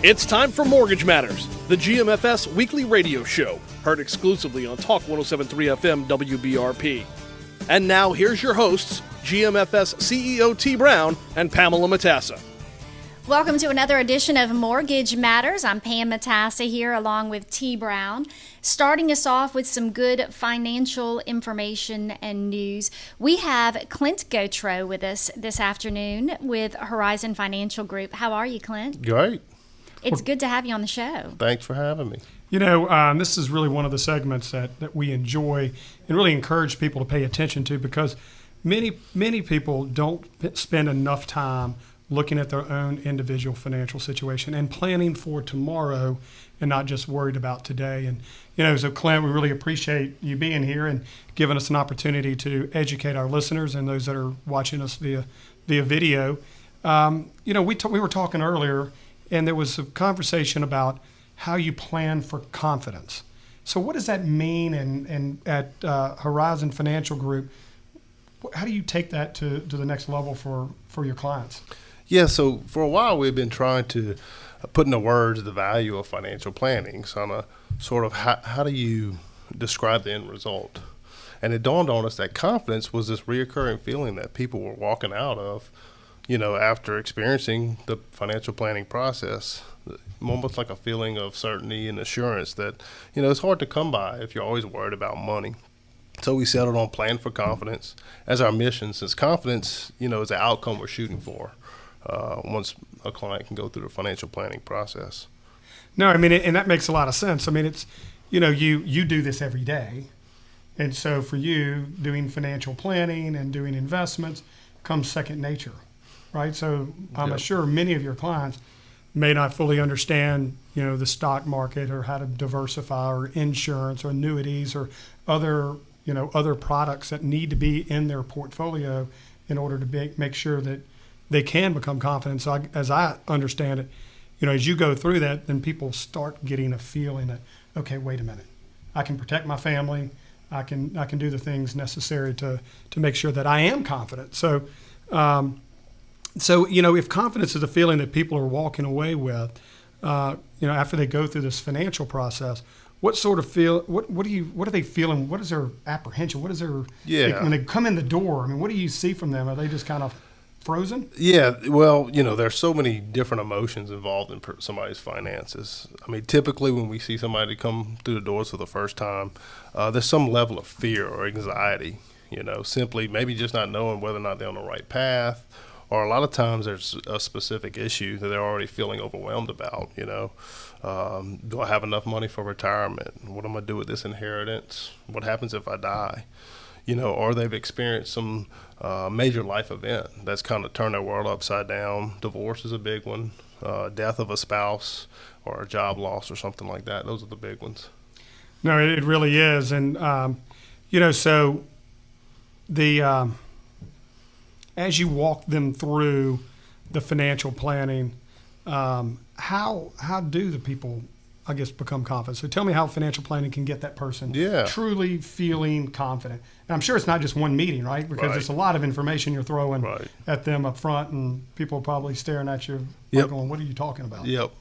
It's time for Mortgage Matters, the GMFS weekly radio show, heard exclusively on Talk 107.3 FM WBRP. And now here's your hosts, GMFS CEO T. Brown and Pamela Matassa. Welcome to another edition of Mortgage Matters. I'm Pam Matassa here along with T. Brown. Starting us off with some good financial information and news. We have Clint Gautreau with us this afternoon with Horizon Financial Group. How are you, Clint? Great. It's good to have you on the show. Thanks for having me. You know, this is really one of the segments that we enjoy and really encourage people to pay attention to, because many people don't spend enough time looking at their own individual financial situation and planning for tomorrow and not just worried about today. And, you know, so Clint, we really appreciate you being here and giving us an opportunity to educate our listeners and those that are watching us via video. You know, we were talking earlier, and there was a conversation about how you plan for confidence. So what does that mean? And at Horizon Financial Group, how do you take that to the next level for your clients? Yeah, so for a while we've been trying to put into words the value of financial planning. So on a sort of how do you describe the end result? And it dawned on us that confidence was this reoccurring feeling that people were walking out of, you know, after experiencing the financial planning process, almost like a feeling of certainty and assurance that, you know, it's hard to come by if you're always worried about money. So we settled on plan for confidence as our mission, since confidence, you know, is the outcome we're shooting for once a client can go through the financial planning process. No, I mean, and that makes a lot of sense. I mean, it's, you know, you do this every day. And so for you, doing financial planning and doing investments comes second nature. Right, so I'm sure many of your clients may not fully understand, you know, the stock market or how to diversify, or insurance or annuities or other products that need to be in their portfolio in order to make sure that they can become confident. So as I understand it, you know, as you go through that, then people start getting a feeling that, okay, wait a minute, I can protect my family, I can do the things necessary to make sure that I am confident. So, you know, if confidence is a feeling that people are walking away with, you know, after they go through this financial process, what sort of what are they feeling? What is their apprehension? What is their, when they come in the door? I mean, what do you see from them? Are they just kind of frozen? Yeah, well, you know, there's so many different emotions involved in somebody's finances. I mean, typically when we see somebody come through the doors for the first time, there's some level of fear or anxiety, you know, simply maybe just not knowing whether or not they're on the right path. Or a lot of times there's a specific issue that they're already feeling overwhelmed about, you know. Do I have enough money for retirement? What am I going to do with this inheritance? What happens if I die? You know, or they've experienced some major life event that's kind of turned their world upside down. Divorce is a big one. Death of a spouse or a job loss or something like that. Those are the big ones. No, it really is. And, you know, so as you walk them through the financial planning, how do the people, I guess, become confident? So tell me how financial planning can get that person truly feeling confident. And I'm sure it's not just one meeting, right? Because it's a lot of information you're throwing at them up front, and people are probably staring at you going, what are you talking about? Yep.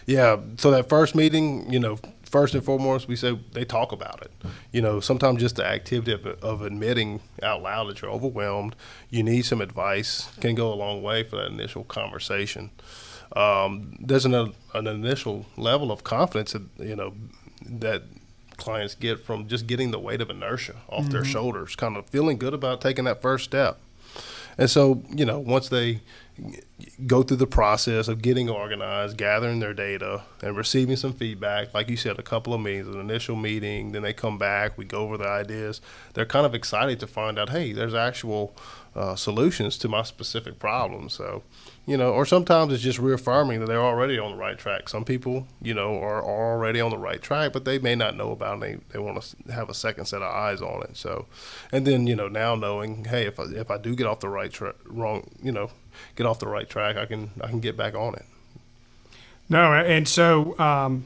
Yeah. So that first meeting, you know, first and foremost, we say they talk about it. You know, sometimes just the activity of admitting out loud that you're overwhelmed, you need some advice, can go a long way for that initial conversation. There's an initial level of confidence that, you know, that clients get from just getting the weight of inertia off their shoulders, kind of feeling good about taking that first step. And so, you know, once they go through the process of getting organized, gathering their data, and receiving some feedback, like you said, a couple of meetings, an initial meeting, then they come back, we go over the ideas. They're kind of excited to find out, hey, there's actual solutions to my specific problem. So, you know, or sometimes it's just reaffirming that they're already on the right track. Some people, you know, are already on the right track, but they may not know about it. They want to have a second set of eyes on it. So, and then, you know, now knowing, hey, if I do get off the right track, get off the right track, I can get back on it. No, and so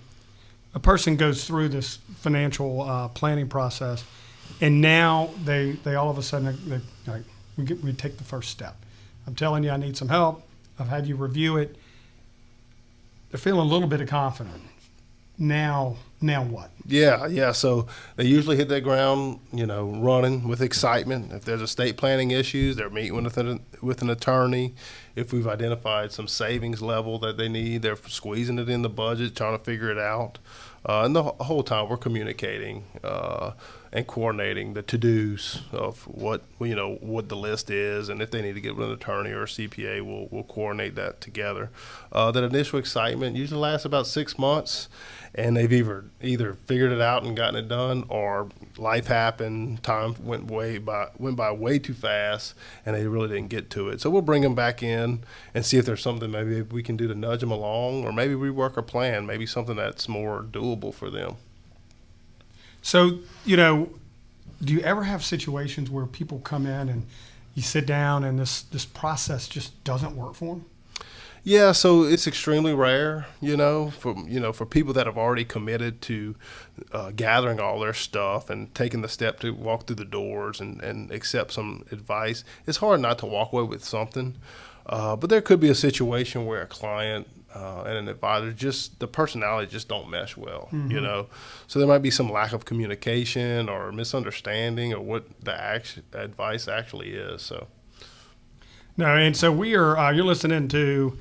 a person goes through this financial planning process, and now they all of a sudden we take the first step. I'm telling you, I need some help. I've had you review it. they're feeling a little bit of confidence. Now what? Yeah. So they usually hit that ground, running with excitement. If there's estate planning issues, they're meeting with an attorney. If we've identified some savings level that they need, they're squeezing it in the budget, trying to figure it out. And the whole time we're communicating and coordinating the to-dos of what the list is, and if they need to get with an attorney or a CPA, we'll coordinate that together. That initial excitement usually lasts about 6 months, and they've either figured it out and gotten it done, or life happened, time went by way too fast, and they really didn't get to it. So we'll bring them back in and see if there's something maybe we can do to nudge them along, or maybe rework our plan, maybe something that's more doable for them. So, do you ever have situations where people come in and you sit down and this process just doesn't work for them? Yeah, so it's extremely rare, for people that have already committed to gathering all their stuff and taking the step to walk through the doors and accept some advice. It's hard not to walk away with something, but there could be a situation where a client and an advisor, just the personality just don't mesh well, So there might be some lack of communication or misunderstanding of what the advice actually is. So. No, and so we are. You're listening to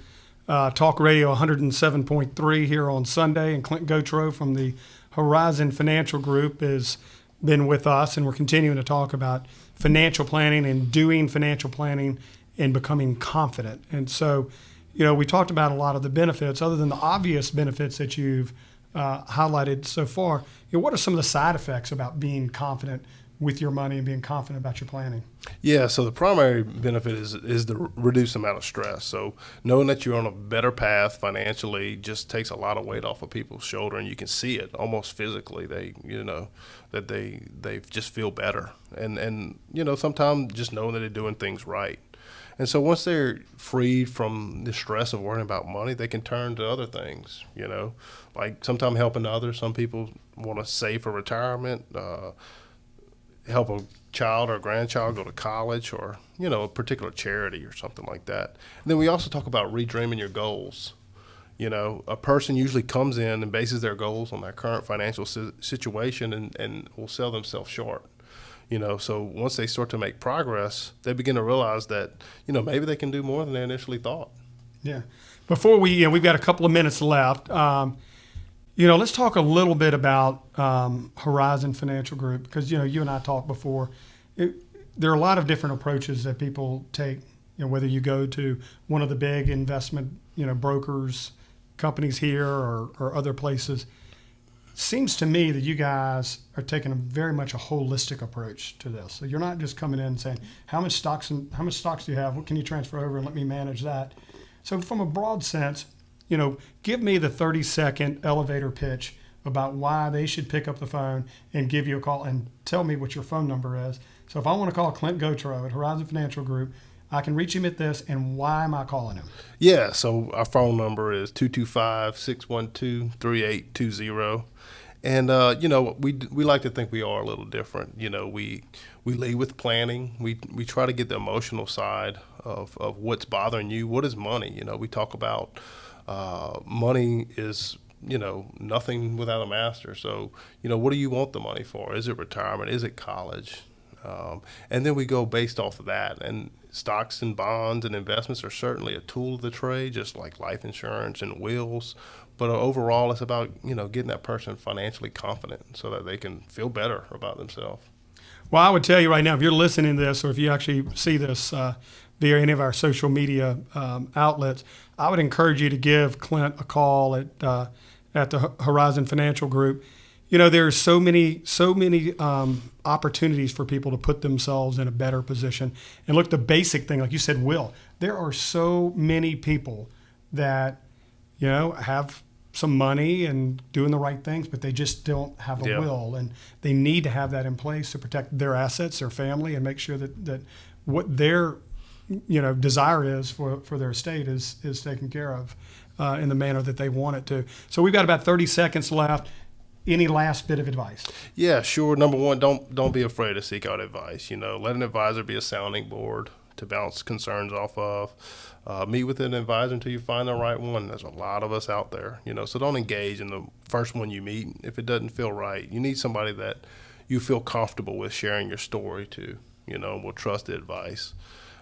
Talk Radio 107.3 here on Sunday, and Clint Gautreau from the Horizon Financial Group has been with us, and we're continuing to talk about financial planning and doing financial planning and becoming confident. And so, we talked about a lot of the benefits, other than the obvious benefits that you've highlighted so far. What are some of the side effects about being confident with your money and being confident about your planning? Yeah, so the primary benefit is the reduced amount of stress. So knowing that you're on a better path financially just takes a lot of weight off of people's shoulder, and you can see it almost physically. They just feel better, and sometimes just knowing that they're doing things right. And so once they're freed from the stress of worrying about money, they can turn to other things, like sometimes helping others. Some people want to save for retirement, help a child or grandchild go to college, or, a particular charity or something like that. And then we also talk about redreaming your goals. A person usually comes in and bases their goals on their current financial situation and will sell themselves short. So once they start to make progress, they begin to realize that, maybe they can do more than they initially thought. Yeah. Before we've got a couple of minutes left. Let's talk a little bit about Horizon Financial Group, because, you and I talked before. There are a lot of different approaches that people take, whether you go to one of the big investment, brokers, companies here or other places. Seems to me that you guys are taking very much a holistic approach to this. So you're not just coming in and saying, how much stocks do you have? What can you transfer over and let me manage that? So from a broad sense, give me the 30-second elevator pitch about why they should pick up the phone and give you a call, and tell me what your phone number is. So if I want to call Clint Gautreau at Horizon Financial Group, I can reach him at this, and why am I calling him? Yeah, so our phone number is 225-612-3820. And, we like to think we are a little different. We lead with planning. We try to get the emotional side of what's bothering you. What is money? We talk about money is, nothing without a master. So, what do you want the money for? Is it retirement? Is it college? And then we go based off of that. And stocks and bonds and investments are certainly a tool of the trade, just like life insurance and wills. But overall, it's about, getting that person financially confident so that they can feel better about themselves. Well, I would tell you right now, if you're listening to this, or if you actually see this via any of our social media outlets, I would encourage you to give Clint a call at the Horizon Financial Group. There's so many opportunities for people to put themselves in a better position. And look, the basic thing, like you said, will. There are so many people that, have some money and doing the right things, but they just don't have a will. And they need to have that in place to protect their assets, their family, and make sure that what their desire is for their estate is taken care of in the manner that they want it to. So we've got about 30 seconds left. Any last bit of advice? Yeah, sure. Number one, don't be afraid to seek out advice. Let an advisor be a sounding board to bounce concerns off of. Meet with an advisor until you find the right one. There's a lot of us out there, so don't engage in the first one you meet if it doesn't feel right. You need somebody that you feel comfortable with sharing your story to, will trust the advice.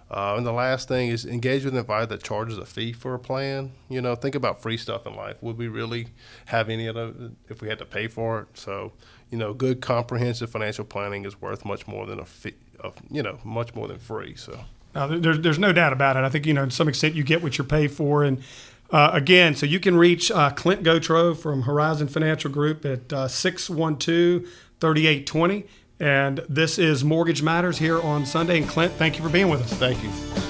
And the last thing is engage with an advisor that charges a fee for a plan. Think about free stuff in life. Would we really have any of it if we had to pay for it? So, good comprehensive financial planning is worth much more than a fee, much more than free. So. There's no doubt about it. I think, to some extent you get what you pay for. And again, so you can reach Clint Gautreau from Horizon Financial Group at 612-3820. And this is Mortgage Matters here on Sunday. And Clint, thank you for being with us. Thank you.